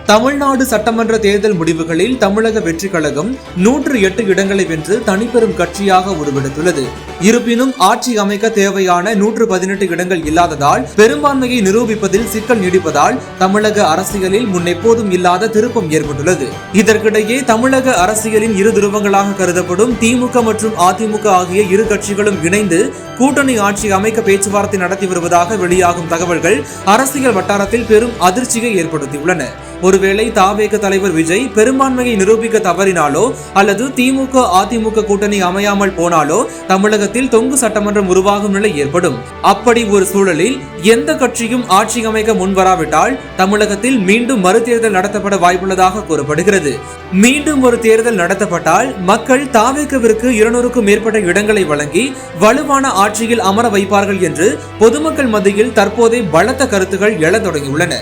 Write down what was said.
தமிழ்நாடு சட்டமன்ற தேர்தல் முடிவுகளில் தமிழக வெற்றி கழகம் 108 இடங்களை வென்று தனிப்பெரும் கட்சியாக உருவெடுத்துள்ளது. இருப்பினும் ஆட்சி அமைக்க தேவையான 118 இடங்கள் இல்லாததால் பெரும்பான்மையை நிரூபிப்பதில் சிக்கல் நீடிப்பதால் தமிழக அரசியலில் முன்னெப்போதும் இல்லாத திருப்பம் ஏற்பட்டுள்ளது. இதற்கிடையே தமிழக அரசியலின் இரு துருவங்களாக கருதப்படும் திமுக மற்றும் அதிமுக ஆகிய இரு கட்சிகளும் இணைந்து கூட்டணி ஆட்சி அமைக்க பேச்சுவார்த்தை நடத்தி வருவதாக வெளியாகும் தகவல்கள் அரசியல் வட்டாரத்தில் பெரும் அதிர்ச்சியை ஏற்படுத்தியுள்ளன. ஒருவேளை தாவேக தலைவர் விஜய் பெரும்பான்மையை நிரூபிக்க தவறினாலோ அல்லது திமுக அதிமுக கூட்டணி அமையாமல் போனாலோ தமிழகத்தில் தொங்கு சட்டமன்றம் உருவாகும் நிலை ஏற்படும். அப்படி ஒரு சூழலில் எந்த கட்சியும் ஆட்சி அமைக்க முன்வராவிட்டால் தமிழகத்தில் மீண்டும் மறுதேர்தல் நடத்தப்பட வாய்ப்புள்ளதாக கூறப்படுகிறது. மீண்டும் ஒரு தேர்தல் நடத்தப்பட்டால் மக்கள் தாவேகவிற்கு 200க்கும் மேற்பட்ட இடங்களை வழங்கி வலுவான ஆட்சியில் அமர வைப்பார்கள் என்று பொதுமக்கள் மத்தியில் தற்போதே பலத்த கருத்துகள் எழத் தொடங்கியுள்ளன.